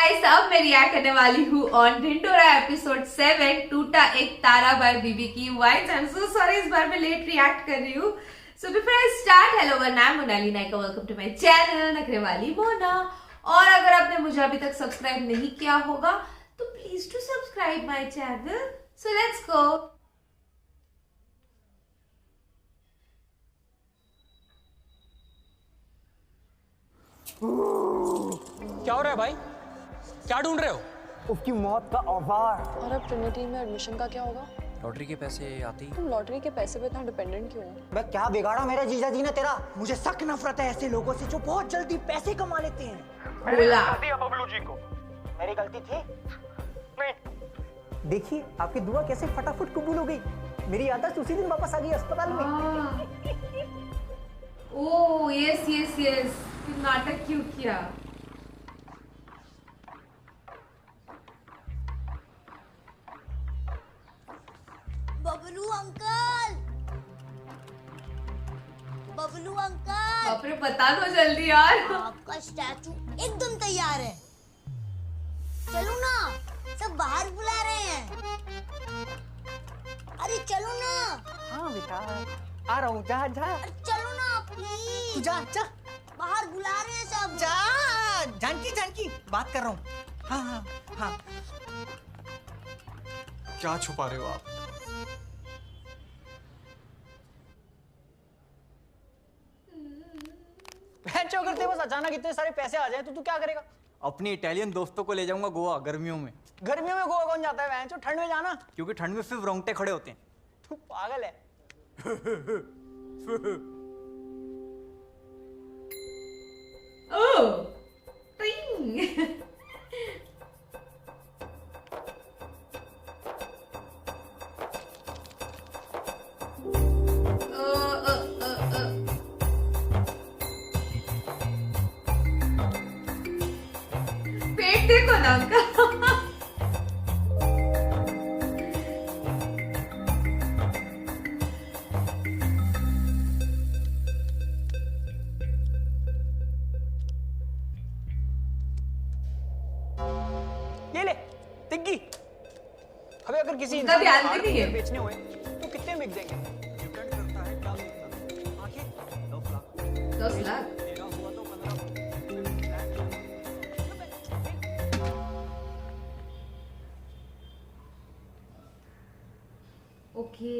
Guys, अब मैं react करने वाली हूँ ऑन ढिंढोरा एपिसोड 7 टूटा एक तारा बाय बीबी की Vines. I am so sorry, इस बार मैं लेट रिएक्ट कर रही हूँ। So before I start, hello one, I am Monali Nayka, welcome to my channel नखरे वाली मोना। और अगर आपने मुझे अभी तक सब्सक्राइब नहीं किया होगा तो please to subscribe my channel. So let's go. क्या हो रहा है भाई? क्या ढूंढ रहे हो? उसकी मौत का औजार। और अब ट्रिनिटी में एडमिशन का क्या होगा? लॉटरी के पैसे आते ही। तुम लॉटरी के पैसे पे इतना डिपेंडेंट क्यों हो? मैं क्या बिगाड़ा मेरे जीजा जी ने तेरा? मुझे सख्त नफरत है ऐसे लोगों से जो बहुत जल्दी पैसे कमा लेते हैं। बोला दिया बबलू जी को। मेरी गलती थी? नहीं। देखिए आपकी दुआ कैसे फटाफट कबूल हो गई। मेरी याददाश्त उसी दिन वापस आ गई अस्पताल में। ओह यस यस यस, नाटक क्यों किया? बबलू अंकल, बबलू अंकल, बाप रे, बता दो जल्दी यार। आपका स्टैचू एकदम तैयार है। चलो ना, सब बाहर बुला रहे हैं। अरे चलो ना। हाँ बेटा आ रहा हूँ। जा जा अरे चलो ना प्लीज। जा जा बाहर बुला रहे हैं सब। जा। जानकी जानकी बात कर रहा हूँ। हाँ हाँ हाँ। क्या छुपा रहे हो आप? अगर तेरे पास अचानक इतने सारे पैसे आ जाए तो तू क्या करेगा? अपने इटालियन दोस्तों को ले जाऊंगा गोवा गर्मियों में। गर्मियों में गोवा कौन जाता है? वैन ठंड में जाना। क्योंकि ठंड में सिर्फ रोंगटे खड़े होते हैं। तू पागल है। ओह टिंग। पेट देखो ना उनका। ये ले टिग्गी। अबे अगर किसी उसका ध्यान भी हार्ड नहीं है। फिंगर बेचने हुए तो कितने बिक जाएंगे? डिपेंड करता है क्या बेचना। आंखें 10 लाख। 10 लाख। तेरा हुआ तो 15। ओके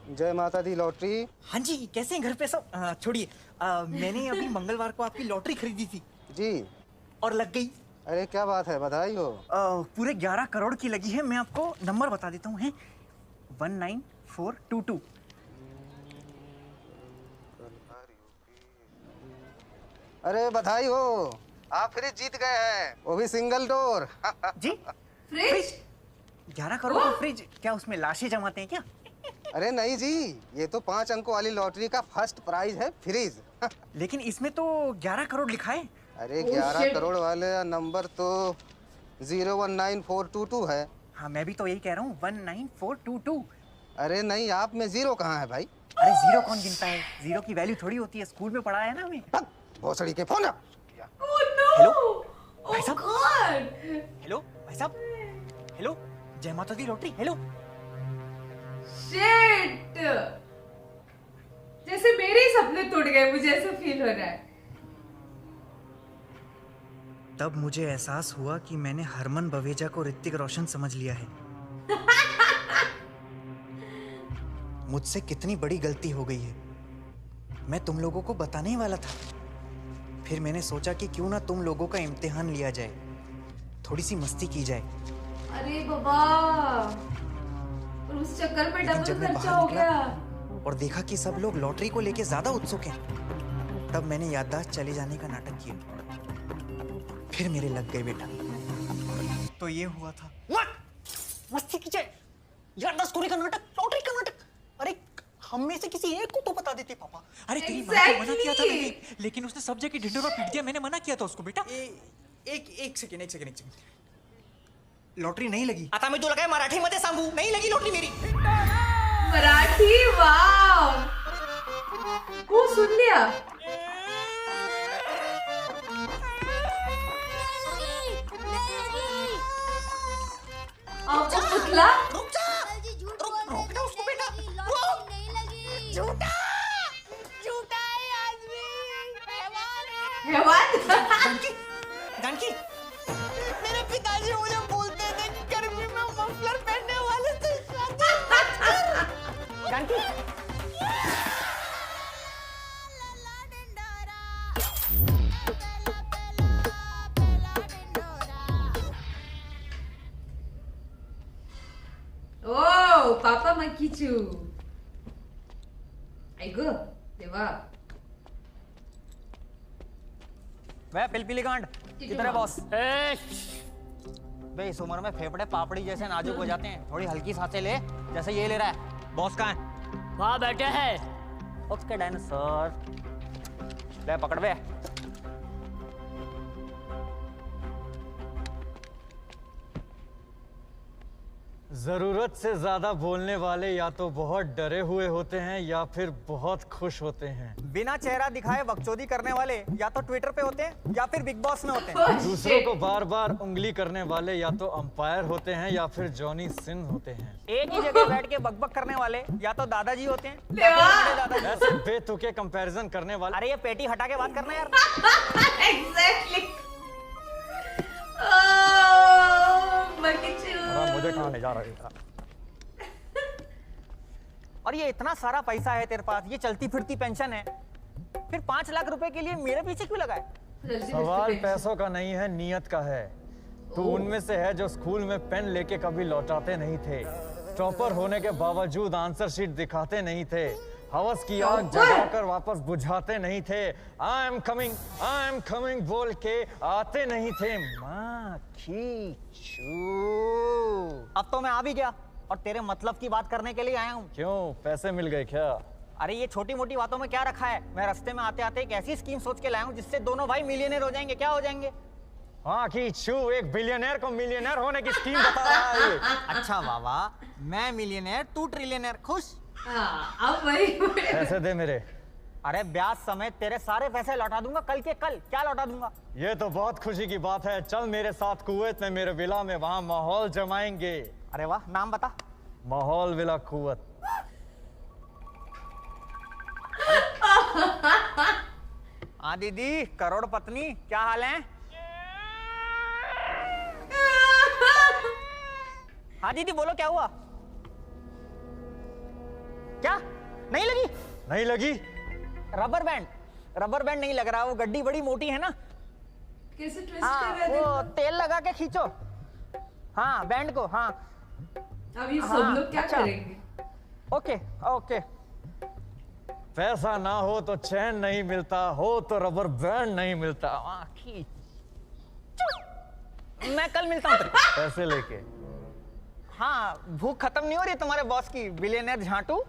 जय माता दी लॉटरी। हाँ जी, कैसे हैं घर पे सब? छोड़िए, मैंने अभी मंगलवार को आपकी लॉटरी खरीदी थी जी। और लग गई। अरे क्या बात है, बधाई हो। पूरे 11 करोड़ की लगी है। मैं आपको नंबर बता देता हूँ, 19422। अरे बधाई हो, आप फ्रिज जीत गए हैं, वो भी सिंगल डोर। जी फ्रिज। 11 करोड़ का फ्रिज? क्या उसमें लाशें जमाते हैं क्या? अरे नहीं जी, ये तो 5 अंकों वाली लॉटरी का फर्स्ट प्राइज है, फ्रिज। लेकिन इसमें तो 11 करोड़ लिखा है। अरे Oh, 11 shit. करोड़ वाले नंबर तो 019422 है। हाँ, मैं भी तो यही कह रहा हूँ, 19422। अरे नहीं, आप में जीरो कहाँ है भाई? अरे जीरो कौन गिनता है? जीरो की वैल्यू थोड़ी होती है, स्कूल में पढ़ाया है ना हमें। भोसड़ी के phone. Oh no! Hello? Oh भाई साहब? God! हेलो भाई साहब। हेलो, जय माता दी लॉटरी। हेलो। Shit! जैसे मेरे ही सपने टूट गए, मुझे ऐसा फील हो रहा है। तब मुझे एहसास हुआ कि मैंने हरमन बवेजा को ऋतिक रोशन समझ लिया है। मुझसे कितनी बड़ी गलती हो गई है। मैं तुम लोगों को बताने ही वाला था, फिर मैंने सोचा कि क्यों ना तुम लोगों का इम्तिहान लिया जाए, थोड़ी सी मस्ती की जाए। अरे बाबा, और उस चक्कर में लेकिन जब डबल मैं खर्चा बाहर हो निकला गया। और देखा कि सब लोग लॉटरी को लेके ज्यादा उत्सुक हैं, तब मैंने याददाश्त चले जाने का नाटक किया। फिर मेरे लग गए बेटा। तो ये हुआ था। मस्ती की जाए, याददाश्त खोने का नाटक, लॉटरी का नाटक। अरे हम में से किसी एक को तो बता देते पापा। अरे तेरी माँ को मना किया था मैंने, लेकिन उसने सब जगह ढिंढोरा पीट दिया। मैंने मना किया था उसको बेटा। एक सेकंड। लॉटरी नहीं लगी। आता मी तुला काय मराठी मध्ये सांगू, नहीं लगी लॉटरी मेरी। मराठी, वाव, वो सुन लिया। आपको पुतला रुक जा, जी झूठ रुक बोल रुक जा उसको बेटा, रहे हैं, रुक। लॉटरी नहीं लगी। झूठा झूठा है आदमी, हैवान है। हैवान। जानकी, जानकी, मेरे पिताजी मुझे बोलते थे गर्मी में मफलर पहनने वाले थे। जानकी, ओ पापा मक्कीचू, ऐक देवा। वह पिलपिली गांड किधर है बॉस? बे इस उम्र में फेफड़े पापड़ी जैसे नाजुक हो जाते हैं, थोड़ी हल्की सांसें ले, जैसे ये ले रहा है। बॉस कहाँ है? वहाँ बैठे हैं। ओके डायनासोर, ले पकड़ बे। जरूरत से ज्यादा बोलने वाले या तो बहुत डरे हुए होते हैं या फिर बहुत खुश होते हैं। बिना चेहरा दिखाए बकचोदी करने वाले या तो ट्विटर पे होते हैं या फिर बिग बॉस में होते हैं। दूसरों को बार बार उंगली करने वाले या तो अंपायर होते हैं या फिर जॉनी सिंह होते हैं। एक ही जगह बैठ के बकबक करने वाले या तो दादाजी होते हैं या फिर बड़े दादाजी। ऐसे बेतुके कंपैरिजन करने वाले। अरे ये पेटी हटा के बात करना यार। एग्जैक्टली। मुझे कहाँ ले जा रहा था? और ये इतना सारा पैसा है तेरे पास, ये चलती फिरती पेंशन है, फिर 5 लाख रुपए के लिए मेरे पीछे क्यों लगाए? सवाल पैसों का नहीं है, नियत का है। तू उनमें से है जो स्कूल में पेन लेके कभी लौटाते नहीं थे, टॉपर होने के बावजूद आंसर शीट दिखाते नहीं थे, हवस की आग जगाकर वापस बुझाते नहीं थे, आई एम कमिंग बोल के आते नहीं थे। माँ खींचू। अब तो मैं आ भी गया और तेरे मतलब की बात करने के लिए आया हूँ। क्यों, पैसे मिल गए क्या? अरे ये छोटी मोटी बातों में क्या रखा है? मैं रास्ते में आते आते एक ऐसी स्कीम सोच के लाया हूँ जिससे दोनों भाई मिलियनेयर हो जाएंगे। क्या हो जाएंगे? हाँ खींचू, एक बिलियनर को मिलियनर होने की स्कीम बता रहा है ये। अच्छा वावा, मैं मिलियनेयर तू ट्रिलियनेयर, खुश? हाँ, अब वही पैसे दे मेरे। अरे ब्याज समेत तेरे सारे पैसे लौटा दूंगा कल के कल। क्या लौटा दूंगा? ये तो बहुत खुशी की बात है। चल मेरे साथ कुवैत में, मेरे विला में, वहाँ माहौल जमाएंगे। अरे वाह, नाम बता। माहौल विला कुवैत। हाँ दीदी, करोड़ पत्नी, क्या हाल है? हाँ दीदी बोलो, क्या हुआ? क्या नहीं लगी? नहीं लगी? रबर बैंड नहीं लग रहा, वो गड्डी बड़ी मोटी है ना। कैसे ट्विस्ट हाँ, कर रहे वो थे? तेल लगा के खींचो। हाँ बैंड को, हाँ अब ये सब हाँ, लोग क्या अच्छा। करेंगे? Okay okay. पैसा ना हो तो चैन नहीं मिलता, हो तो रबर बैंड नहीं मिलता। मैं कल मिलता हूँ तेरे। पैसे लेके। हाँ, भूख खत्म नहीं हो रही तुम्हारे बॉस की, बिलियनर झांटू।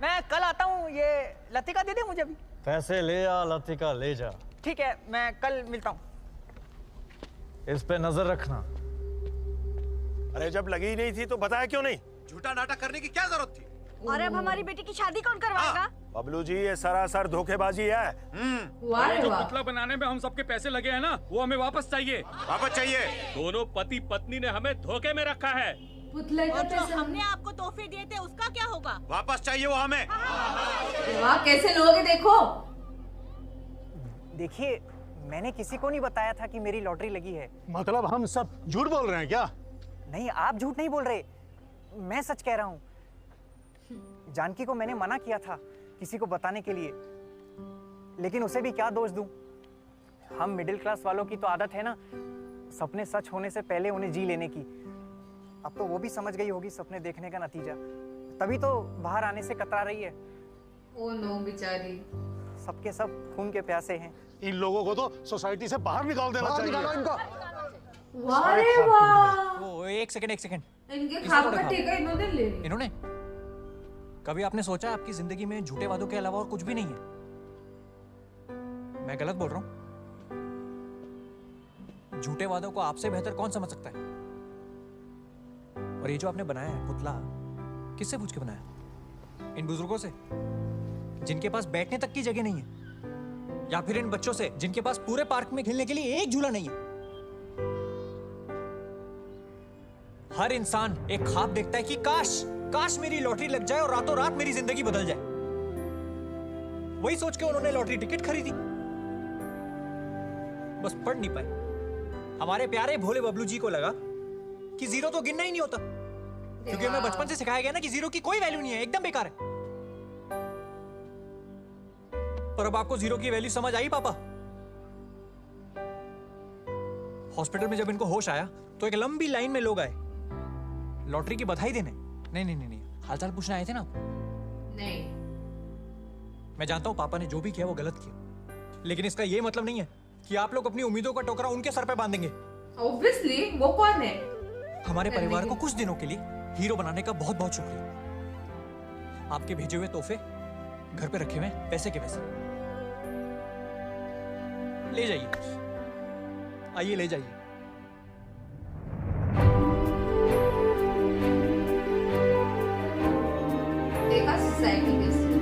मैं कल आता हूँ, ये लतिका दे दे मुझे भी। पैसे ले आ, लतिका ले जा। ठीक है, मैं कल मिलता हूँ। इस पे नजर रखना। अरे जब लगी ही नहीं थी तो बताया क्यों नहीं? झूठा नाटक करने की क्या जरूरत थी? और अब हमारी बेटी की शादी कौन करवाएगा? बबलू जी, ये सरासर धोखेबाजी है। वाह रे जो वाह। पुतला बनाने में हम सबके पैसे लगे हैं ना, वो हमें वापस चाहिए। वापस चाहिए। दोनों पति पत्नी ने हमें धोखे में रखा है। पुतले का पैसा हमने आपको तोहफे दिए थे, उसका क्या होगा? वापस चाहिए वो हमें। वाह, कैसे लोगे देखो। देखिए, मैंने किसी को नहीं बताया था कि मेरी लॉटरी लगी है। मतलब हम सब झूठ बोल रहे हैं क्या? नहीं, आप झूठ नहीं बोल रहे, मैं सच कह रहा हूँ। जानकी को मैंने मना किया था किसी को बताने के लिए, लेकिन उसे भी क्या दोष दूं? हम मिडिल क्लास वालों की तो आदत है ना, सपने सच होने से पहले उन्हें जी लेने की। अब तो वो भी समझ गई होगी सपने देखने का नतीजा, तभी तो बाहर आने से कतरा रही है। ओ नो बेचारी। सबके सब खून के प्यासे हैं। इन लोगों को तो सोसाइटी से बाहर निकाल देना चाहिए। वाह रे वाह। वो एक सेकंड इनके खाब का ठेका इन्होंने ले लिया। इन्होंने कभी आपने सोचा आपकी जिंदगी में झूठे वादों के अलावा और कुछ भी नहीं है? मैं गलत बोल रहा हूँ? झूठे वादों को आपसे बेहतर कौन समझ सकता है? और ये जो आपने बनाया है पुतला, किससे पूछ के बनाया? इन बुजुर्गों से जिनके पास बैठने तक की जगह नहीं है, या फिर इन बच्चों से जिनके पास पूरे पार्क में खेलने के लिए एक झूला नहीं है? हर इंसान एक ख्वाब देखता है कि काश काश मेरी लॉटरी लग जाए और रातों रात मेरी जिंदगी बदल जाए। वही सोच के उन्होंने लॉटरी टिकट खरीदी, बस पढ़ नहीं पाए। हमारे प्यारे भोले बबलू जी को लगा कि जीरो तो गिनना ही नहीं होता, क्योंकि हमें बचपन से सिखाया गया ना कि जीरो की कोई वैल्यू नहीं है, एकदम बेकार है। पर अब आपको जीरो की वैल्यू समझ आई पापा? हॉस्पिटल में जब इनको होश आया तो एक लंबी लाइन में लोग आए लॉटरी की बधाई देने। नहीं, हालचाल पूछने आए थे ना आप? नहीं। मैं जानता हूं पापा ने जो भी किया वो गलत किया, लेकिन इसका ये मतलब नहीं है कि आप लोग अपनी उम्मीदों का टोकरा उनके सर पे बांधेंगे। ऑब्वियसली वो कौन है? हमारे परिवार को कुछ दिनों के लिए हीरो बनाने का बहुत बहुत शुक्रिया। आपके भेजे हुए तोहफे घर पे रखे हुए पैसे के पैसे ले जाइए, आइए ले जाइए। देखा सोसाइटी कैसी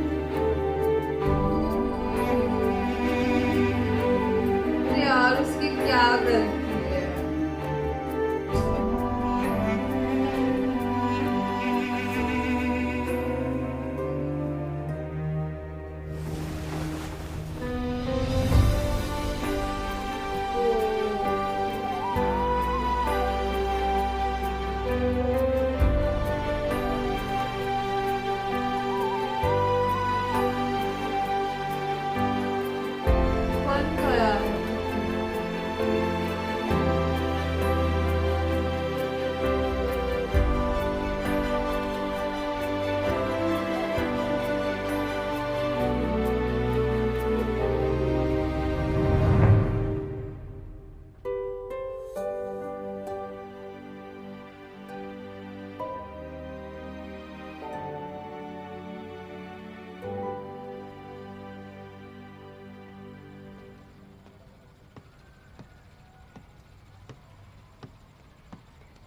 है यार, उसकी क्या गलती है? कौन खाया?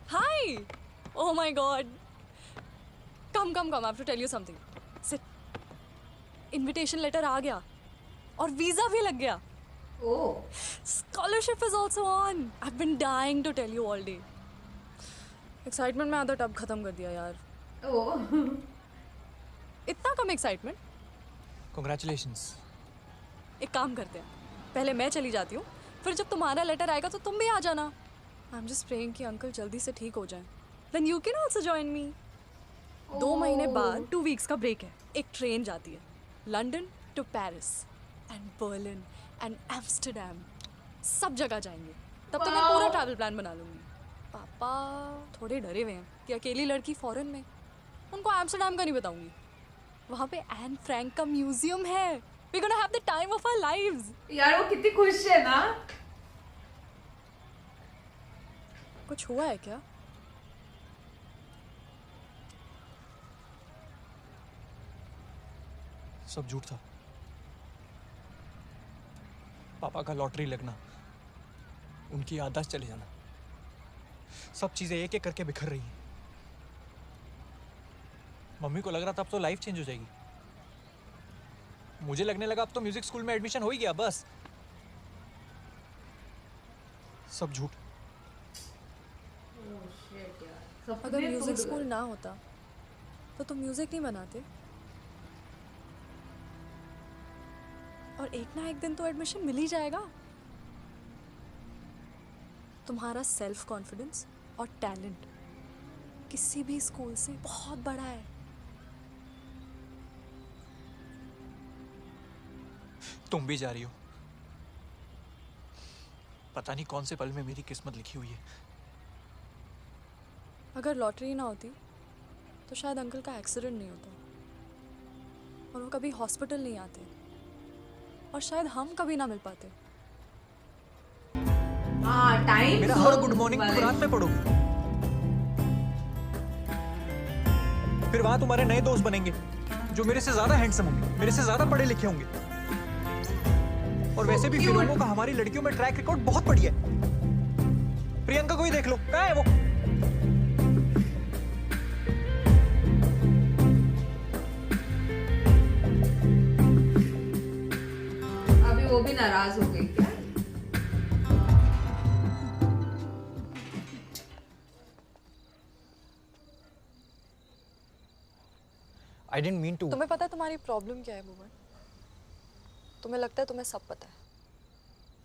Hi! Oh my god. Come, I have to tell you something. Sit. Invitation letter आ गया और वीजा भी लग गया. Oh. Scholarship is also on. I've been dying to tell you all day. Excitement में आधा टब खत्म कर दिया यार. Oh. इतना कम एक्साइटमेंट. Congratulations. एक काम करते हैं, पहले मैं चली जाती हूँ, फिर जब तुम्हारा लेटर आएगा तो तुम भी आ जाना. I'm just praying कि अंकल जल्दी से ठीक हो जाए. Then you can also join me. 2 महीने बाद 2 weeks का ब्रेक है. एक ट्रेन जाती है London to Paris and Berlin and Amsterdam, सब जगह जाएंगे. तब तक मैं पूरा ट्रैवल प्लान बना लूँगी. पापा थोड़े डरे हुए हैं कि अकेली लड़की फॉरेन में. उनको एम्स्टरडैम का नहीं बताऊँगी. वहाँ पे एन फ्रैंक का म्यूजियम है. We're gonna have the time of our lives. यार वो कितनी खुश है ना. कुछ हुआ है क्या? सब झूठ था. पापा का लॉटरी लगना, उनकी याददाश्त चले जाना, सब चीजें एक एक करके बिखर रही हैं. मम्मी को लग रहा था अब तो लाइफ चेंज हो जाएगी. मुझे लगने लगा अब तो म्यूजिक स्कूल में एडमिशन हो ही गया. बस सब झूठ. अगर म्यूजिक स्कूल ना होता तो तुम म्यूजिक नहीं बनाते. और एक ना एक दिन तो एडमिशन मिल ही जाएगा. तुम्हारा सेल्फ कॉन्फिडेंस और टैलेंट किसी भी स्कूल से बहुत बड़ा है. तुम भी जा रही हो. पता नहीं कौन से पल में मेरी किस्मत लिखी हुई है. अगर लॉटरी ना होती तो शायद अंकल का एक्सीडेंट नहीं होता और वो कभी हॉस्पिटल नहीं आते और शायद हम कभी ना मिल पाते. टाइम मेरा हर गुड मॉर्निंग तुम रात में पढ़ोगी. फिर वहां तुम्हारे नए दोस्त बनेंगे जो मेरे से ज्यादा हैंडसम होंगे, मेरे से ज्यादा पढ़े लिखे होंगे. और वैसे भी फिल्मों का हमारी लड़कियों में ट्रैक रिकॉर्ड बहुत बढ़िया है. प्रियंका को ही देख लो, कहाँ है वो? अभी वो भी नाराज हो गई क्या? I didn't mean to. तुम्हें पता है तुम्हारी प्रॉब्लम क्या है भुवन? तुम्हें लगता है तुम्हें सब पता है।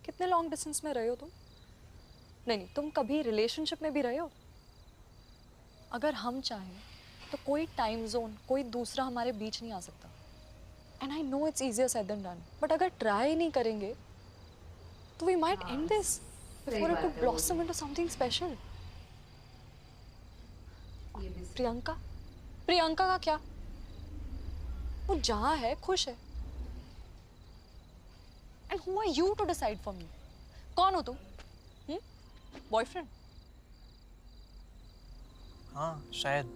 कितने लॉन्ग डिस्टेंस में रहे हो तुम? नहीं, तुम कभी रिलेशनशिप में भी रहे हो? अगर हम चाहें तो कोई टाइम जोन, कोई दूसरा हमारे बीच नहीं आ सकता। And I know it's easier said than done, but अगर ट्राई नहीं करेंगे तो we might end this before it could blossom into something special. Priyanka, Priyanka का क्या? वो जहाँ है खुश है। And who are you to decide for me? कौन हो तुम? बॉयफ्रेंड? हाँ शायद,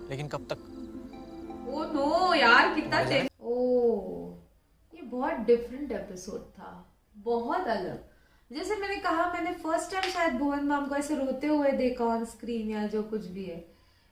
लेकिन कब तक? ओ नो यार, कितना ओ ये बहुत डिफरेंट एपिसोड था, बहुत अलग। जैसे मैंने कहा, मैंने फर्स्ट टाइम शायद भुवन मैम को ऐसे रोते हुए देखा ऑन स्क्रीन या जो कुछ भी है।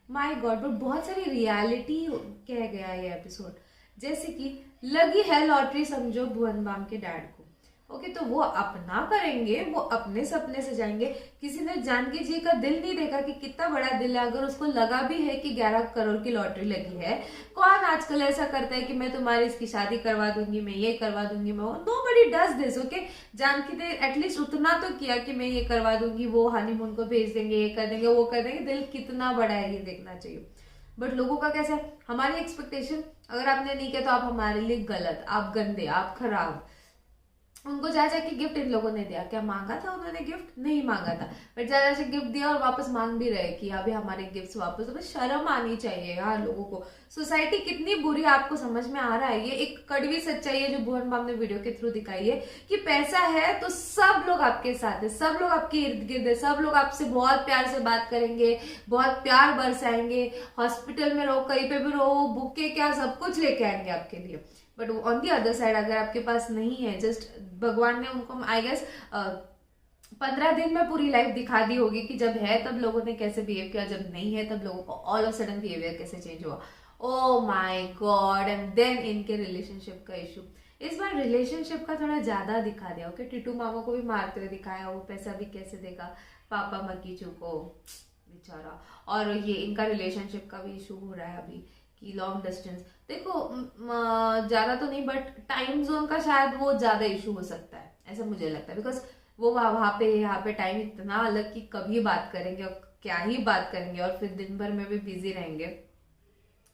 माय गॉड, बट बहुत सारी रियलिटी कह गया ये एपिसोड। जैसे कि लगी है लॉटरी समझो भुवन मैम के डैड को, ओके, तो वो अपना करेंगे, वो अपने सपने से जाएंगे। किसी ने जानकी जी का दिल नहीं देखा कि कितना बड़ा दिल है। अगर उसको लगा भी है कि 11 करोड़ की लॉटरी लगी है, कौन आजकल ऐसा करता है कि मैं तुम्हारी इसकी शादी करवा दूंगी, मैं ये करवा दूंगी, मैं वो। Nobody does this, okay. Janaki ने एटलीस्ट उतना तो किया कि मैं ये करवा दूंगी, वो हनीमून को भेज देंगे, ये कर देंगे, वो कर देंगे। दिल कितना बड़ा है ये देखना चाहिए। बट लोगों का कैसा है, हमारी एक्सपेक्टेशन, अगर आपने नहीं किया तो आप हमारे लिए गलत, आप गंदे, आप खराब। उनको जा जाके गिफ्ट इन लोगों ने दिया, क्या मांगा था उन्होंने? गिफ्ट नहीं मांगा था, बट जा जाके गिफ्ट दिया और वापस मांग भी रहे कि अभी हमारे गिफ्ट्स वापस। तो बस शर्म आनी चाहिए यार लोगों को। सोसाइटी कितनी बुरी आपको समझ में आ रहा है? ये एक कड़वी सच्चाई है जो भुवन मैम ने वीडियो के थ्रू दिखाई है कि पैसा है तो सब लोग आपके साथ है, सब लोग आपके इर्द गिर्द है, सब लोग आपसे बहुत प्यार से बात करेंगे, बहुत प्यार बरसाएंगे। हॉस्पिटल में रहो, कहीं पे भी रहो, भूखे क्या, सब कुछ लेके आएंगे आपके लिए। But on the other side, अगर आपके पास नहीं है, जस्ट भगवान ने उनको आई गेस 15 दिन में पूरी लाइफ दिखा दी होगी कि जब है तब लोगों ने कैसे बिहेव किया, जब नहीं है तब लोगों को ऑल ऑफ सडन बिहेवियर कैसे चेंज हुआ। Oh my god. And then इनके रिलेशनशिप का इशू, इस बार रिलेशनशिप का थोड़ा ज्यादा दिखा दिया। ओके, टिटू मामा को भी मारते हुए दिखाया, वो पैसा भी कैसे देगा पापा मकीचू को, बेचारा। और ये इनका रिलेशनशिप का भी इशू हो रहा है अभी कि लॉन्ग डिस्टेंस। देखो ज्यादा तो नहीं, बट टाइम जोन का शायद वो ज्यादा इशू हो सकता है, ऐसा मुझे लगता है। बिकॉज वो वहाँ पे टाइम इतना अलग कि कभी बात करेंगे और क्या ही बात करेंगे, और फिर दिन भर में भी बिजी रहेंगे।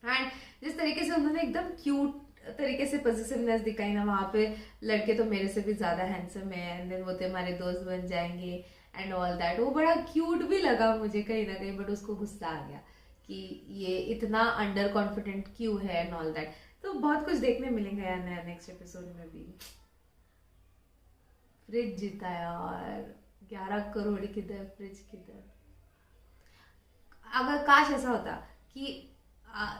एंड जिस तरीके से उन्होंने एकदम क्यूट तरीके से पॉजिटिवनेस दिखाई ना, वहाँ पे लड़के तो मेरे से भी ज्यादा हैंडसम है, एंड देन वो तो हमारे दोस्त बन जाएंगे एंड ऑल दैट। वो बड़ा क्यूट भी लगा मुझे कहीं ना कहीं, बट उसको गुस्सा आ गया कि ये इतना अंडर कॉन्फिडेंट क्यों है एंड ऑल दैट। तो बहुत कुछ देखने मिलेगा यार नया नेक्स्ट एपिसोड में भी। फ्रिज जीता यार, 11 करोड़ किधर, फ्रिज किधर। अगर काश ऐसा होता कि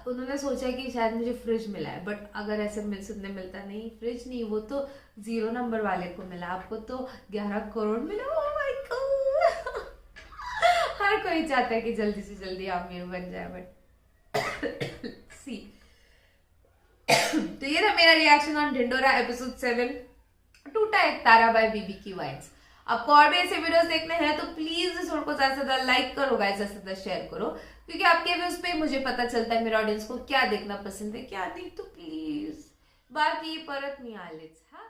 उन्होंने सोचा कि शायद मुझे फ्रिज मिला है, बट अगर ऐसे सुनने मिलता नहीं, फ्रिज नहीं, वो तो 0 नंबर वाले को मिला, आपको तो 11 करोड़ मिला। Oh my God. हर कोई चाहता है कि जल्दी से जल्दी अमीर बन जाए, बट सी। तो ये था मेरा रिएक्शन ऑन ढिंढोरा एपिसोड 7, टूटा एक तारा बाय बीबी की वाइब्स। आपको और भी ऐसे वीडियोस देखने हैं तो प्लीज इस वीडियो को ज्यादा से ज्यादा लाइक करो गाइस, ज्यादा से ज्यादा शेयर करो, क्योंकि आपके व्यूज पे मुझे पता चलता है मेरे ऑडियंस को क्या देखना पसंद है क्या नहीं। तो प्लीज बाकी परत नहीं आलेच, हाँ।